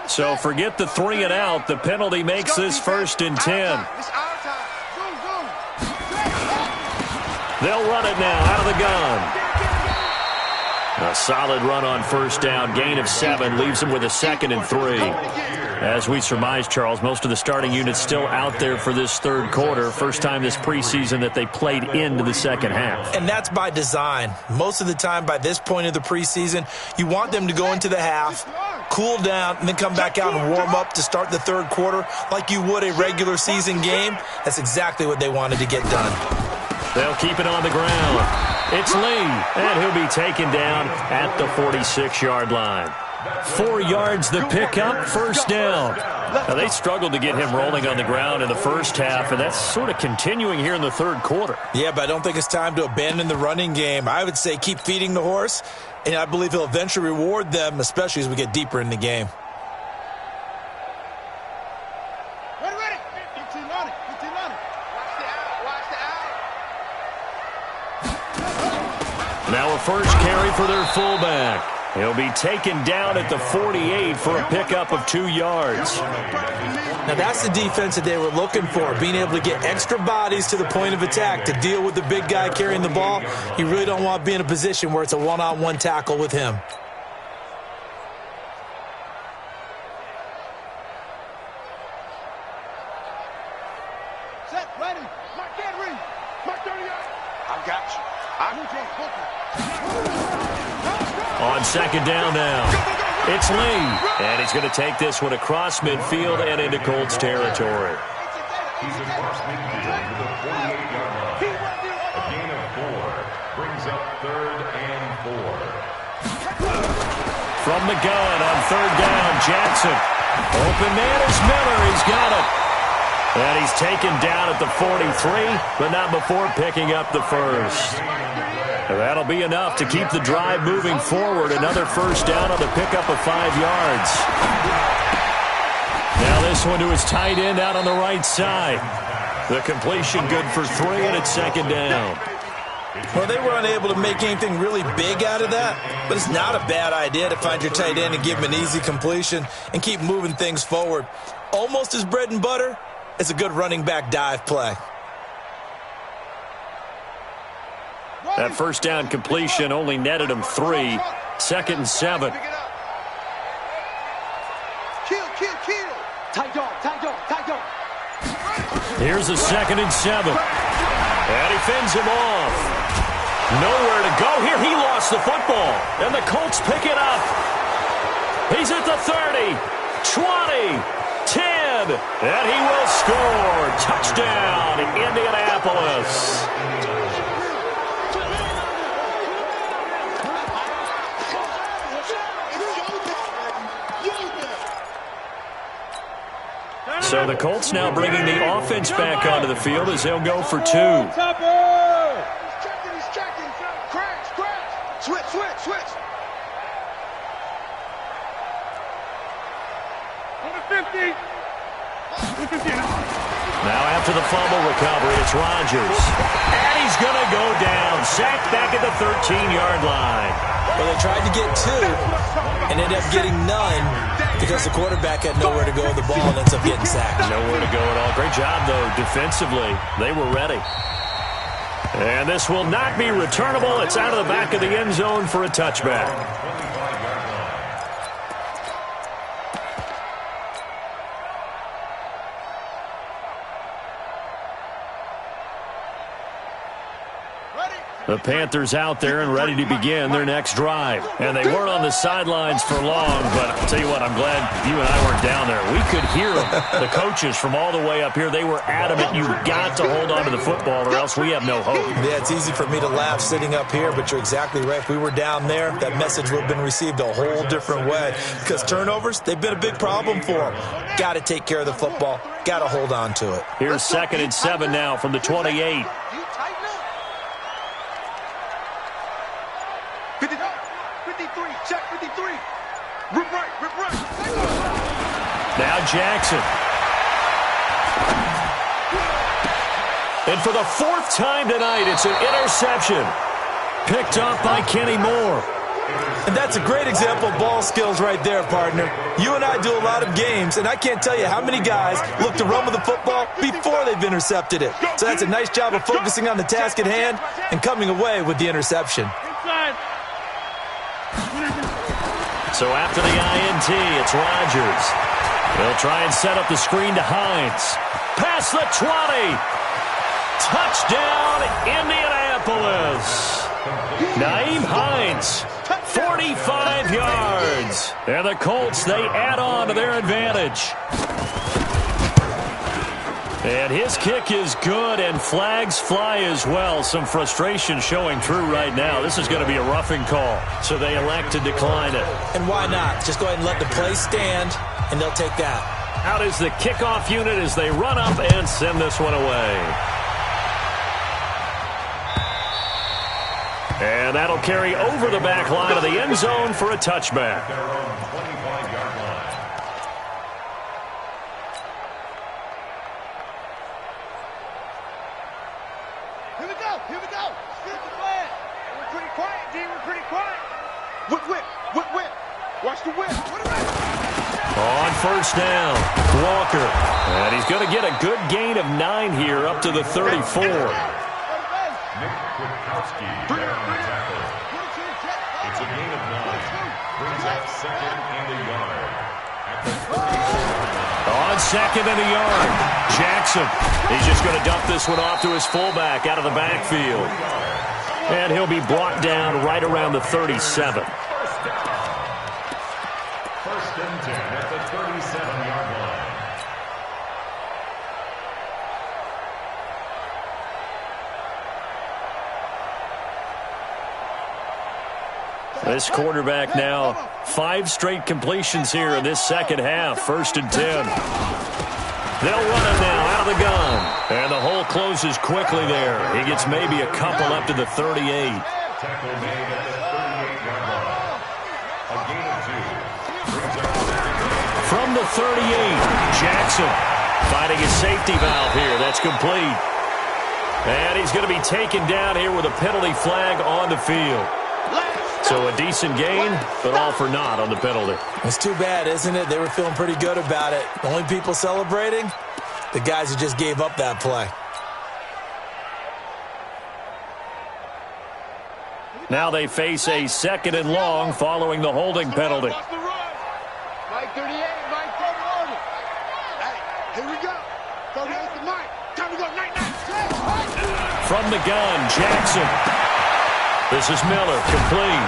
So forget the 3 and out. The penalty makes this 1st and 10. They'll run it now out of the gun. A solid run on first down. Gain of 7 leaves them with a 2nd and 3. As we surmise, Charles, most of the starting units still out there for this third quarter. First time this preseason that they played into the second half. And that's by design. Most of the time by this point of the preseason, you want them to go into the half, cool down, and then come back out and warm up to start the third quarter like you would a regular season game. That's exactly what they wanted to get done. They'll keep it on the ground. It's Lee, and he'll be taken down at the 46-yard line. 4 yards the pickup, first down. Now, they struggled to get him rolling on the ground in the first half, and that's sort of continuing here in the third quarter. Yeah, but I don't think it's time to abandon the running game. I would say keep feeding the horse, and I believe he'll eventually reward them, especially as we get deeper in the game. Now a first carry for their fullback. He'll be taken down at the 48 for a pickup of 2 yards. Now that's the defense that they were looking for, being able to get extra bodies to the point of attack to deal with the big guy carrying the ball. You really don't want to be in a position where it's a one-on-one tackle with him. Set, ready. Mark that ring. Mark 38. I got you. On second down now, it's Lee, and he's going to take this one across midfield and into Colts territory. From the gun on third down, Jackson. Open man is Miller. He's got it. And he's taken down at the 43, but not before picking up the first. That'll be enough to keep the drive moving forward. Another first down on the pickup of 5 yards. Now this one to his tight end out on the right side. The completion good for 3, and it's second down. Well, they were unable to make anything really big out of that, but it's not a bad idea to find your tight end and give him an easy completion and keep moving things forward. Almost his bread and butter. It's a good running back dive play. That first down completion only netted him 3. Second and 7. Kill. Tight dog. Here's a second and 7. And he fends him off. Nowhere to go here. He lost the football. And the Colts pick it up. He's at the 30, 20, 10, and he will score. Touchdown, Indianapolis. So the Colts now bringing the offense back onto the field as they'll go for 2. He's checking. Crash. Switch. On the 50. Now after the fumble recovery, it's Rodgers. And he's going to go down. Sacked back at the 13-yard line. Well, they tried to get 2 and ended up getting none. Because the quarterback had nowhere to go with the ball and ends up getting sacked. Nowhere to go at all. Great job, though, defensively. They were ready. And this will not be returnable. It's out of the back of the end zone for a touchback. The Panthers out there and ready to begin their next drive. And they weren't on the sidelines for long, but I'll tell you what, I'm glad you and I weren't down there. We could hear them, the coaches from all the way up here. They were adamant, you've got to hold on to the football or else we have no hope. Yeah, it's easy for me to laugh sitting up here, but you're exactly right. If we were down there, that message would have been received a whole different way. Because turnovers, they've been a big problem for them. Got to take care of the football. Got to hold on to it. Here's 2nd and 7 now from the 28. 53, check 53. Rip right, rip right. Now Jackson. And for the 4th time tonight, it's an interception. Picked off by Kenny Moore. And that's a great example of ball skills right there, partner. You and I do a lot of games, and I can't tell you how many guys look to run with the football before they've intercepted it. So that's a nice job of focusing on the task at hand and coming away with the interception. So after the INT, it's Rodgers. They'll try and set up the screen to Hines. Past the 20. Touchdown, Indianapolis. Nyheim Hines, 45 yards. And the Colts, they add on to their advantage. And his kick is good, and flags fly as well. Some frustration showing through right now. This is going to be a roughing call, so they elect to decline it. And why not? Just go ahead and let the play stand, and they'll take that. Out is the kickoff unit as they run up and send this one away. And that'll carry over the back line of the end zone for a touchback. Here we go. Skip the flag. We're pretty quiet, D. We're pretty quiet. Whip, whip, whip, whip. Watch the whip. On 1st down, Walker. And he's going to get a good gain of 9 here up to the 34. It's a gain of 9. Brings up 2nd and a yard. On 2nd and a yard, Jackson. He's just going to dump this one off to his fullback out of the backfield. And he'll be brought down right around the 37. 1st and 10 at the 37-yard line. This quarterback now 5 straight completions here in this second half. 1st and 10. They'll run it now out of the gun. And the hole closes quickly there. He gets maybe a couple up to the 38. Tackle made at the 38-yard line. A gain of 2. Brings up 2nd. From the 38, Jackson finding his safety valve here. That's complete. And he's going to be taken down here with a penalty flag on the field. So a decent gain, but all for naught on the penalty. It's too bad, isn't it? They were feeling pretty good about it. The only people celebrating, the guys who just gave up that play. Now they face a 2nd and long following the holding penalty. Mike 38, Mike, take it over. Hey, here we go. 38 to Mike. Time to go, night. From the gun, Jackson. This is Miller, complete.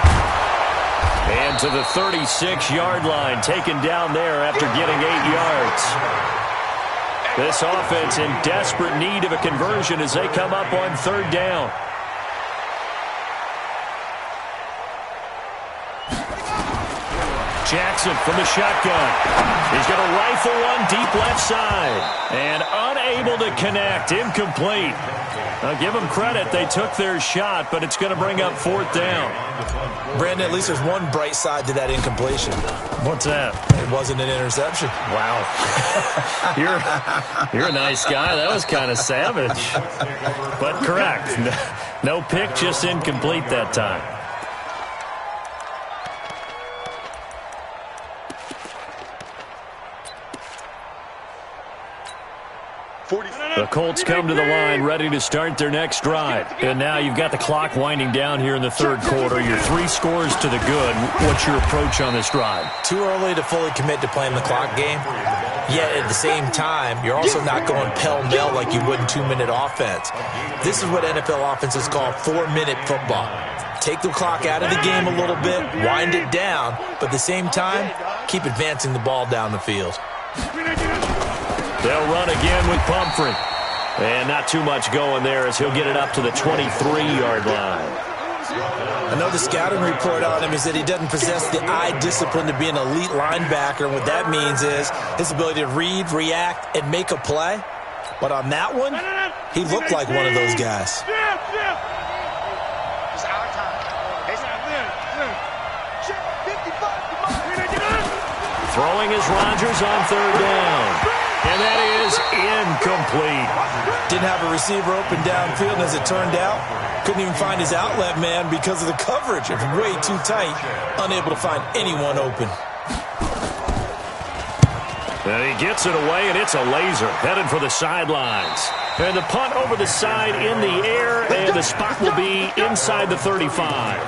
And to the 36-yard line, taken down there after getting 8 yards. This offense in desperate need of a conversion as they come up on 3rd down. Jackson from the shotgun. He's going to rifle one deep left side. And unable to connect, incomplete. I'll give them credit. They took their shot, but it's going to bring up 4th down. Brandon, at least there's one bright side to that incompletion. What's that? It wasn't an interception. Wow. You're a nice guy. That was kind of savage. But correct. No pick, just incomplete that time. The Colts come to the line ready to start their next drive. And now you've got the clock winding down here in the third quarter. You're 3 scores to the good. What's your approach on this drive? Too early to fully commit to playing the clock game. Yet at the same time, you're also not going pell-mell like you would in 2-minute offense. This is what NFL offenses call 4-minute football. Take the clock out of the game a little bit, wind it down, but at the same time, keep advancing the ball down the field. They'll run again with Pumphrey. And not too much going there as he'll get it up to the 23-yard line. I know the scouting report on him is that he doesn't possess the eye discipline to be an elite linebacker. And what that means is his ability to read, react, and make a play. But on that one, he looked like one of those guys. Throwing is Rodgers on third down. And that is incomplete. Didn't have a receiver open downfield, and as it turned out, couldn't even find his outlet man because of the coverage. It's way too tight, unable to find anyone open. And he gets it away, and it's a laser headed for the sidelines. And the punt over the side in the air, and the spot will be inside the 35.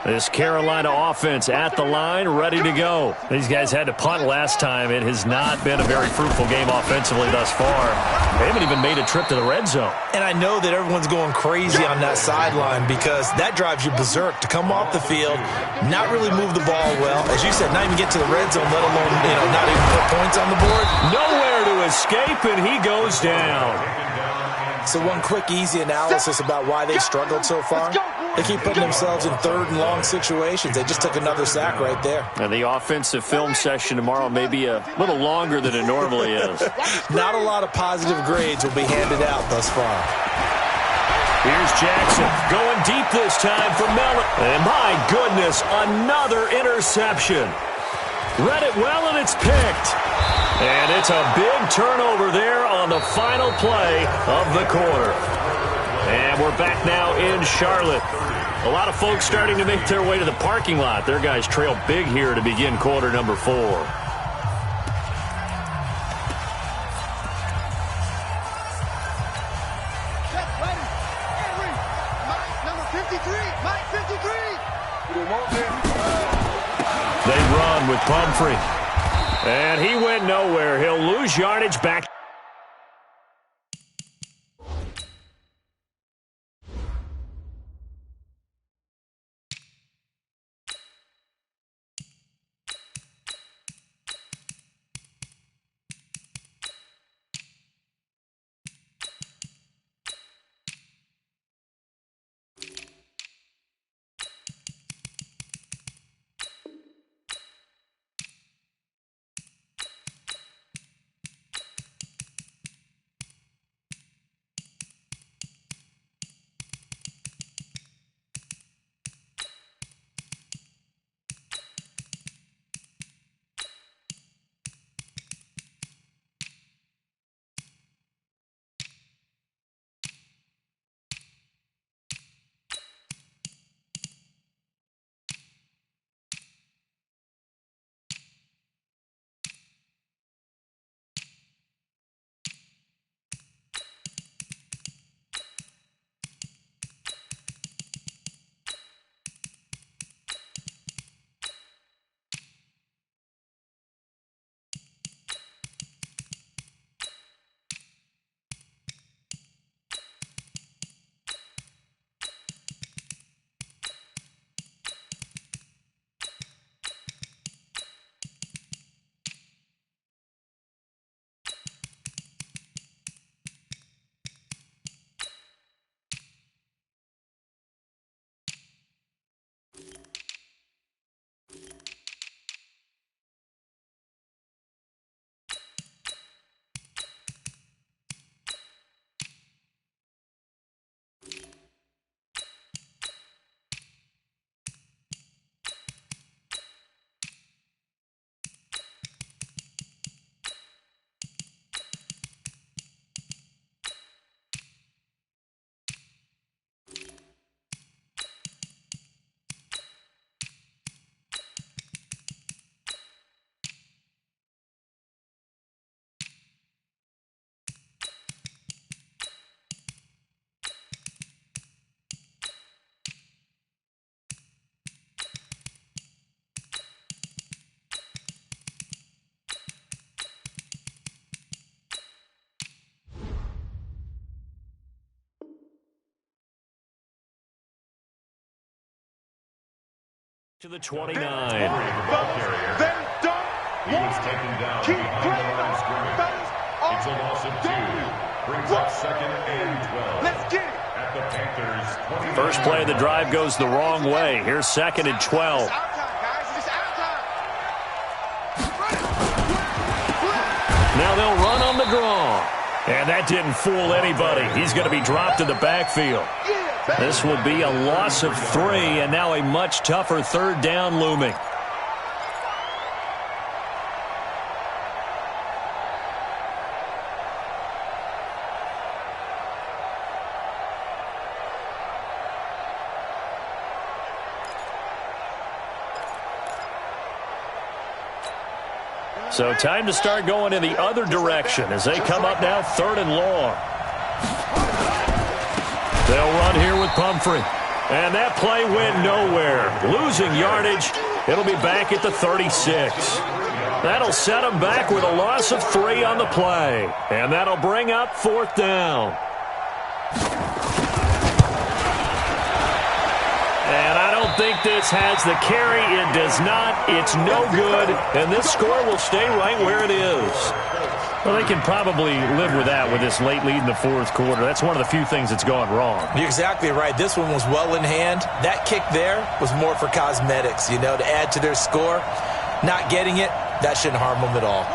This Carolina offense at the line, ready to go. These guys had to punt last time. It has not been a very fruitful game offensively thus far. They haven't even made a trip to the red zone. And I know that everyone's going crazy on that sideline because that drives you berserk to come off the field, not really move the ball well. As you said, not even get to the red zone, let alone, not even put points on the board. Nowhere to escape, and he goes down. So one quick, easy analysis about why they've struggled so far. They keep putting themselves in third and long situations. They just took another sack right there. And the offensive film session tomorrow may be a little longer than it normally is. Not a lot of positive grades will be handed out thus far. Here's Jackson going deep this time for Mellon. And my goodness, another interception. Read it well, and it's picked. And it's a big turnover there on the final play of the quarter. And we're back now in Charlotte. A lot of folks starting to make their way to the parking lot. Their guys trail big here to begin quarter number 4. They run with Pumphrey. And he went nowhere. He'll lose yardage back. To the 29. He was taken down behind the line of scrimmage. It's a loss of 2. Brings up second and 12. Let's get it. At the Panthers' 29. First play of the drive goes the wrong way. Here's second and 12. It's our time, guys. It's our time. Now they'll run on the draw. And that didn't fool anybody. He's going to be dropped in the backfield. This will be a loss of 3, and now a much tougher third down looming. So time to start going in the other direction as they come up now 3rd and long. They'll run here with Pumphrey. And that play went nowhere. Losing yardage. It'll be back at the 36. That'll set them back with a loss of 3 on the play. And that'll bring up 4th down. And I don't think this has the carry. It does not. It's no good. And this score will stay right where it is. Well, they can probably live with that with this late lead in the 4th quarter. That's one of the few things that's gone wrong. You're exactly right. This one was well in hand. That kick there was more for cosmetics, to add to their score. Not getting it, that shouldn't harm them at all.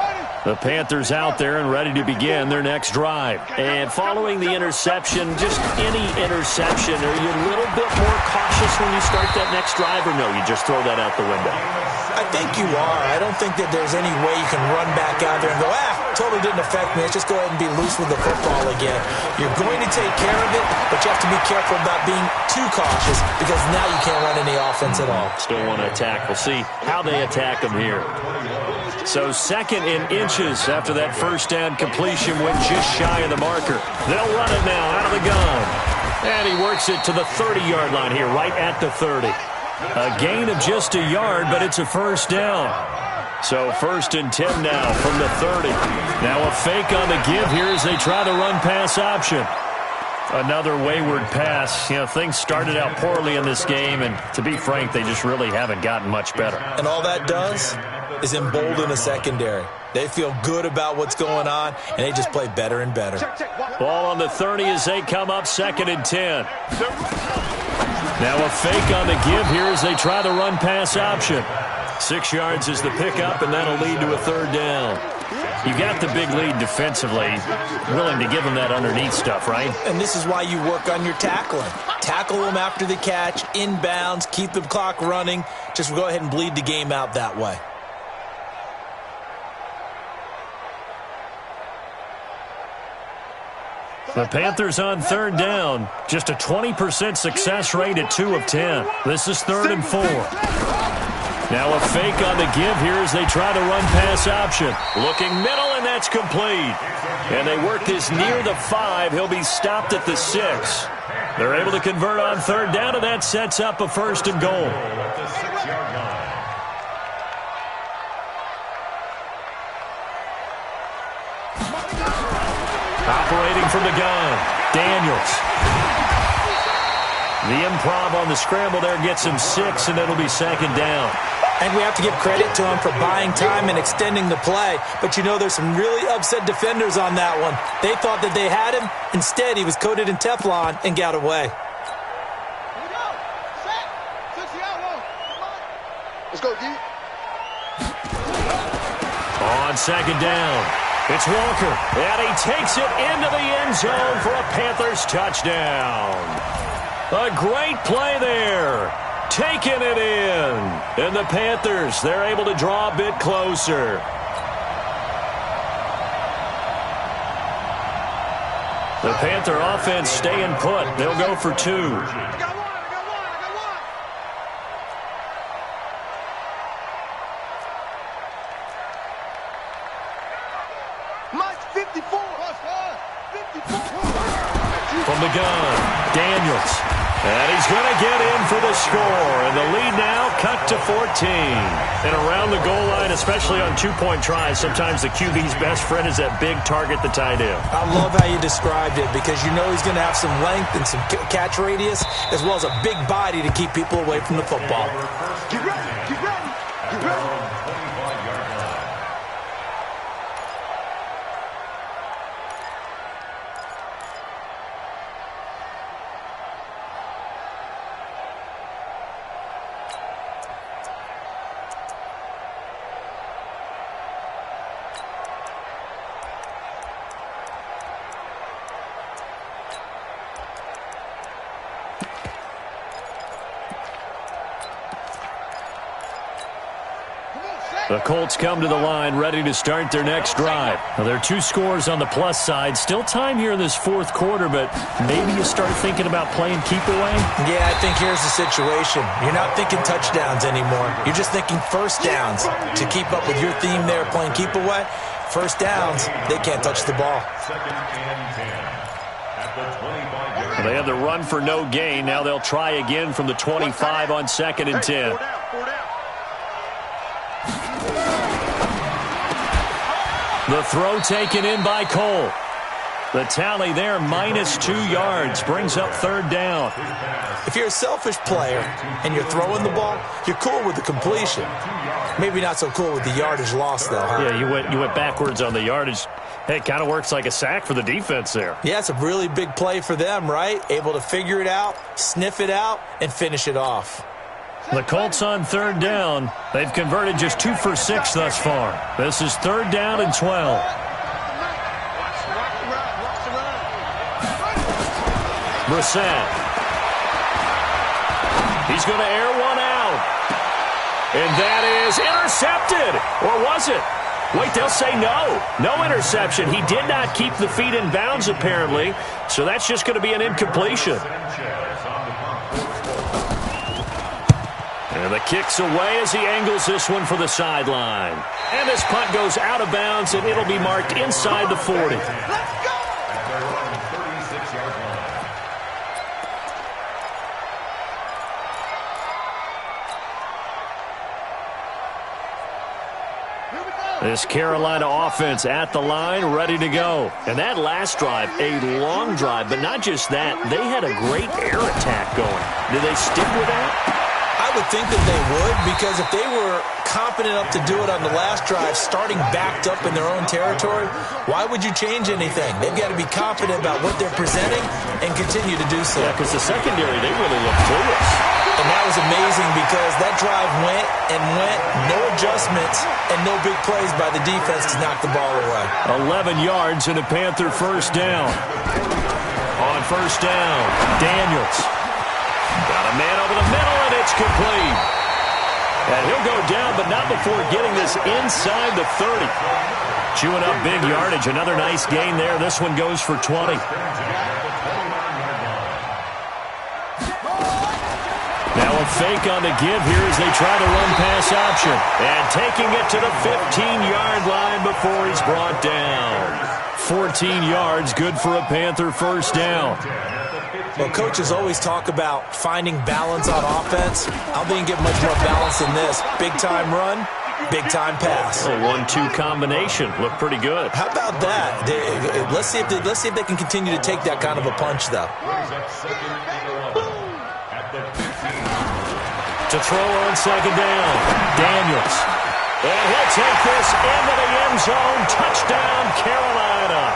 The Panthers out there and ready to begin their next drive. And following the interception, just any interception, are you a little bit more cautious when you start that next drive, or no, you just throw that out the window? I think you are. I don't think that there's any way you can run back out there and go, totally didn't affect me. Let's just go ahead and be loose with the football again. You're going to take care of it, but you have to be careful about being too cautious because now you can't run any offense at all. Still want to attack. We'll see how they attack them here. So 2nd and inches after that first down completion went just shy of the marker. They'll run it now out of the gun. And he works it to the 30-yard line here, right at the 30. A gain of just a yard, but it's a first down. So 1st and 10 now from the 30. Now a fake on the give here as they try the run-pass option. Another wayward pass. Things started out poorly in this game, and to be frank, they just really haven't gotten much better. And all that does is embolden the secondary. They feel good about what's going on, and they just play better and better. Ball on the 30 as they come up 2nd and 10. Now a fake on the give here as they try the run-pass option. 6 yards is the pickup, and that'll lead to a 3rd down. You got the big lead defensively, willing to give them that underneath stuff, right? And this is why you work on your tackling. Tackle them after the catch, inbounds, keep the clock running. Just go ahead and bleed the game out that way. The Panthers on 3rd down. Just a 20% success rate at 2 of 10. This is 3rd and 4. Now a fake on the give here as they try the run-pass option. Looking middle, and that's complete. And they work this near the 5. He'll be stopped at the 6. They're able to convert on 3rd down, and that sets up a 1st and goal. Operating from the gun, Daniels. The improv on the scramble there gets him 6, and it'll be 2nd down. And we have to give credit to him for buying time and extending the play. But there's some really upset defenders on that one. They thought that they had him. Instead, he was coated in Teflon and got away. Let's go, D. On 2nd down, it's Walker. And he takes it into the end zone for a Panthers touchdown. A great play there. Taking it in. And the Panthers, they're able to draw a bit closer. The Panther offense staying put. They'll go for 2. Mike 54. From the gun, Daniels. And he's going to get in for the score. And the lead now cut to 14. And around the goal line, especially on 2-point tries, sometimes the QB's best friend is that big target, the tight end. I love how you described it because he's going to have some length and some catch radius as well as a big body to keep people away from the football. Get ready. Get ready. Get ready. 25-yard line. The Colts come to the line ready to start their next drive. Now, there are 2 scores on the plus side. Still time here in this fourth quarter, but maybe you start thinking about playing keep away? Yeah, I think here's the situation. You're not thinking touchdowns anymore. You're just thinking first downs. To keep up with your theme there, playing keep away, first downs, they can't touch the ball. Second and 10. At the 25-yard line. They had the run for no gain. Now they'll try again from the 25 on second and 10. 4 down. 4 down. The throw taken in by Cole. The tally there, -2 yards, brings up third down. If you're a selfish player and you're throwing the ball, you're cool with the completion. Maybe not so cool with the yardage loss, though, huh? Yeah, you went backwards on the yardage. Hey, it kind of works like a sack for the defense there. Yeah, it's a really big play for them, right? Able to figure it out, sniff it out, and finish it off. The Colts on third down. They've converted just 2 for 6 thus far. This is third down and 12. Brissett. He's going to air one out. And that is intercepted. Or was it? Wait, they'll say no. No interception. He did not keep the feet in bounds, apparently. So that's just going to be an incompletion. And the kick's away as he angles this one for the sideline. And this punt goes out of bounds, and it'll be marked inside the 40. Let's go! At their own 36-yard line. This Carolina offense at the line, ready to go. And that last drive, a long drive, but not just that. They had a great air attack going. Did they stick with that? I would think that they would, because if they were competent enough to do it on the last drive, starting backed up in their own territory, why would you change anything? They've got to be confident about what they're presenting and continue to do so. Yeah, because the secondary, they really looked clueless. And that was amazing because that drive went and went, no adjustments, and no big plays by the defense to knock the ball away. 11 yards and a Panther first down. On first down, Daniels. Got a man over the middle, and it's complete. And he'll go down, but not before getting this inside the 30. Chewing up big yardage. Another nice gain there. This one goes for 20. Now a fake on the give here as they try to run pass option. And taking it to the 15-yard line before he's brought down. 14 yards, good for a Panther first down. Well, coaches always talk about finding balance on offense. I don't think you get much more balance than this. Big-time run, big-time pass. A 1-2 combination. Looked pretty good. How about that? Let's see if they can continue to take that kind of a punch, though. To throw on second down, Daniels. And he'll take this into the end zone. Touchdown, Carolina.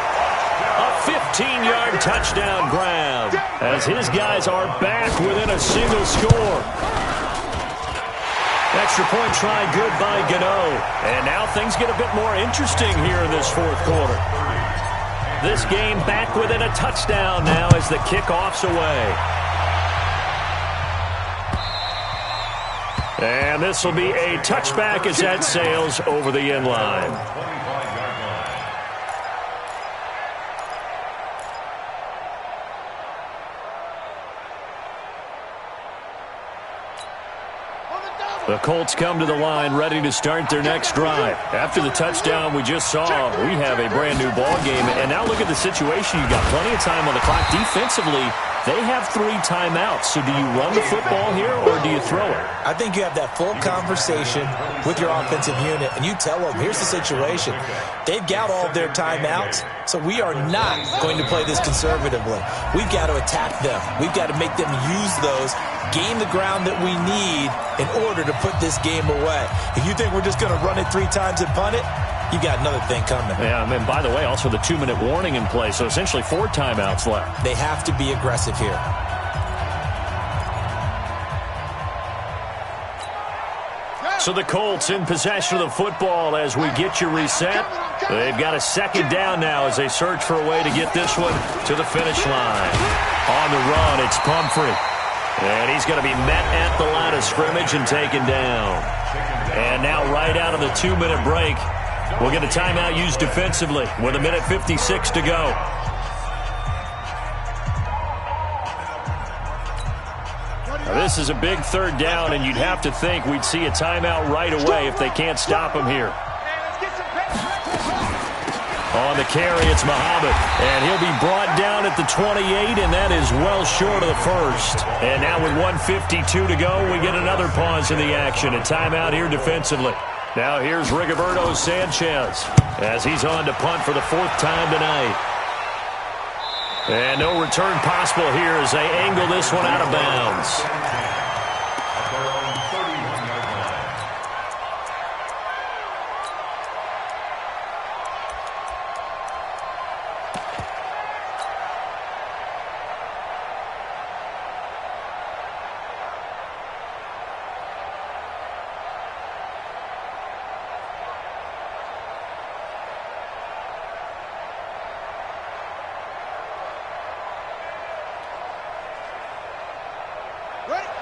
A 15-yard touchdown grab as his guys are back within a single score. Extra point try good by Gano. And now things get a bit more interesting here in this fourth quarter. This game back within a touchdown now as the kickoff's away. And this will be a touchback as that sails over the end line. The Colts come to the line ready to start their next drive. After the touchdown we just saw, we have a brand new ball game. And now look at the situation. You've got plenty of time on the clock. Defensively, They have 3 timeouts, so do you run the football here or do you throw it? I think you have that full conversation with your offensive unit, and you tell them, here's the situation. They've got all of their timeouts, so we are not going to play this conservatively. We've got to attack them. We've got to make them use those, gain the ground that we need in order to put this game away. If you think we're just going to run it 3 times and punt it, you got another thing coming. Yeah, and by the way, also the 2-minute warning in play, so essentially 4 timeouts left. They have to be aggressive here. So the Colts in possession of the football as we get you reset. They've got a second down now as they search for a way to get this one to the finish line. On the run, it's Pumphrey. And he's going to be met at the line of scrimmage and taken down. And now right out of the 2-minute break, we'll get a timeout used defensively with 1:56 to go. Now, this is a big third down, and you'd have to think we'd see a timeout right away if they can't stop him here. On the carry, it's Muhammad, and he'll be brought down at the 28, and that is well short of the first. And now with 1:52 to go, we get another pause in the action, a timeout here defensively. Now here's Rigoberto Sanchez as he's on to punt for the 4th time tonight. And no return possible here as they angle this one out of bounds.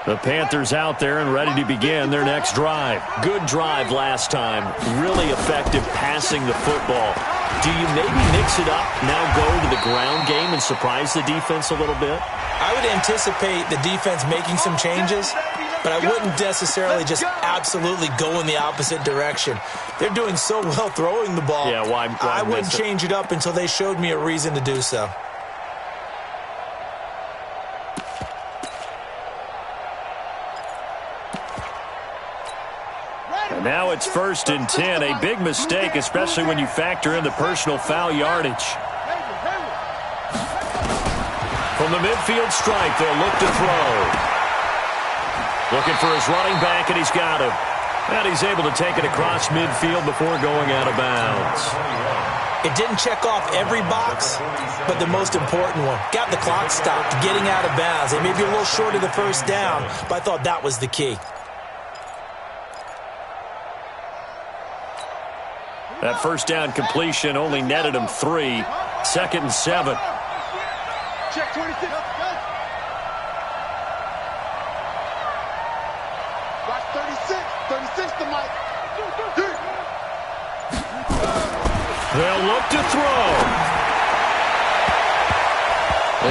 The Panthers out there and ready to begin their next drive. Good drive last time. Really effective passing the football. Do you maybe mix it up, now go to the ground game and surprise the defense a little bit? I would anticipate the defense making some changes, but I wouldn't necessarily just absolutely go in the opposite direction. They're doing so well throwing the ball. Yeah, why I wouldn't change it up until they showed me a reason to do so. Now it's 1st and 10, a big mistake, especially when you factor in the personal foul yardage. From the midfield stripe, they'll look to throw. Looking for his running back, and he's got him. And he's able to take it across midfield before going out of bounds. It didn't check off every box, but the most important one. Got the clock stopped, getting out of bounds. They may be a little short of the first down, but I thought that was the key. That first down completion only netted him 3. 2nd and 7. Check 26. Watch 36. 36 to Mike. They'll look to throw.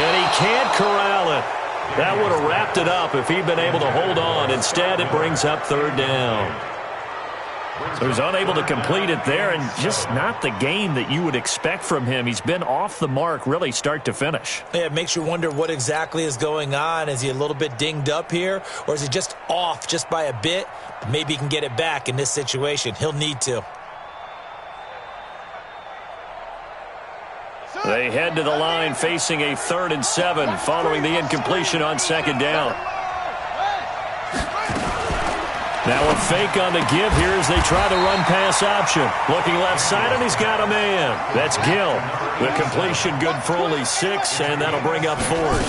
And he can't corral it. That would have wrapped it up if he'd been able to hold on. Instead, it brings up 3rd down. So he's unable to complete it there, and just not the game that you would expect from him. He's been off the mark really start to finish. Yeah, it makes you wonder what exactly is going on. Is he a little bit dinged up here, or is he just off just by a bit? Maybe he can get it back in this situation. He'll need to. They head to the line facing a 3rd and 7 following the incompletion on 2nd down. Now a fake on the give here as they try the run-pass option. Looking left side, and he's got a man. That's Gill. The completion good for only 6, and that'll bring up 4th.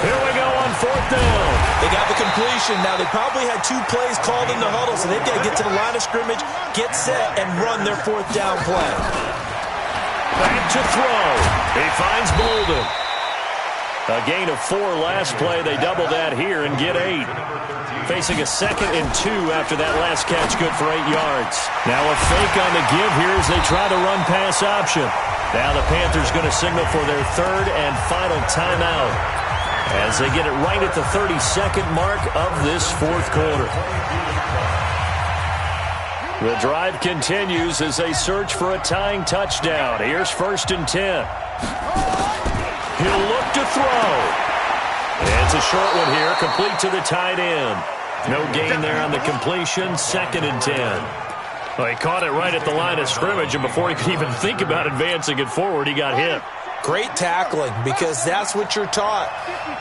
Here we go on 4th down. They got the completion. Now, they probably had 2 plays called in the huddle, so they've got to get to the line of scrimmage, get set, and run their 4th down play. Back to throw. He finds Bolden. A gain of 4 last play. They double that here and get 8. Facing a 2nd and 2 after that last catch, good for 8 yards. Now a fake on the give here as they try the run-pass option. Now the Panthers going to signal for their 3rd and final timeout as they get it right at the 32nd mark of this 4th quarter. The drive continues as they search for a tying touchdown. Here's 1st and 10. He'll look to throw. And it's a short one here, complete to the tight end. No gain there on the completion, 2nd and 10. Well, he caught it right at the line of scrimmage, and before he could even think about advancing it forward, he got hit. Great tackling, because that's what you're taught.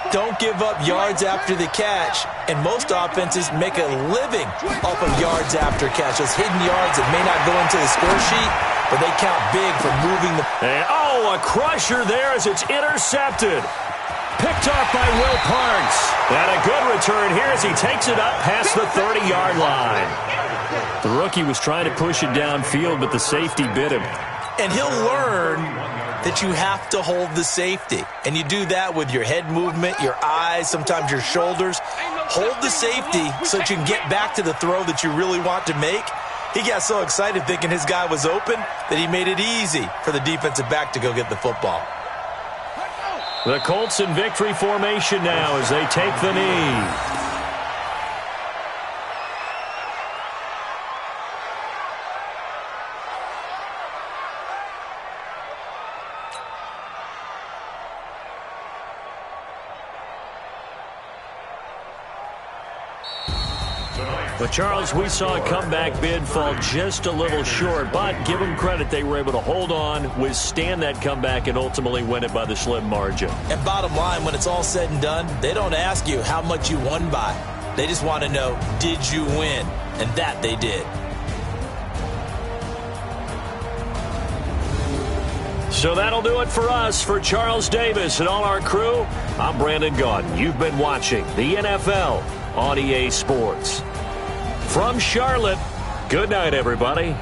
Don't give up yards after the catch, and most offenses make a living off of yards after catch. Those hidden yards that may not go into the score sheet, but they count big for moving the... And, a crusher there as it's intercepted. Picked off by Will Parks. And a good return here as he takes it up past the 30-yard line. The rookie was trying to push it downfield, but the safety bit him. And he'll learn that you have to hold the safety. And you do that with your head movement, your eyes, sometimes your shoulders. Hold the safety so that you can get back to the throw that you really want to make. He got so excited thinking his guy was open that he made it easy for the defensive back to go get the football. The Colts in victory formation now as they take the knee. But, Charles, we saw a comeback bid fall just a little short, but give them credit, they were able to hold on, withstand that comeback, and ultimately win it by the slim margin. And bottom line, when it's all said and done, they don't ask you how much you won by. They just want to know, did you win? And that they did. So that'll do it for us. For Charles Davis and all our crew, I'm Brandon Gaudin. You've been watching the NFL on EA Sports. From Charlotte, good night, everybody.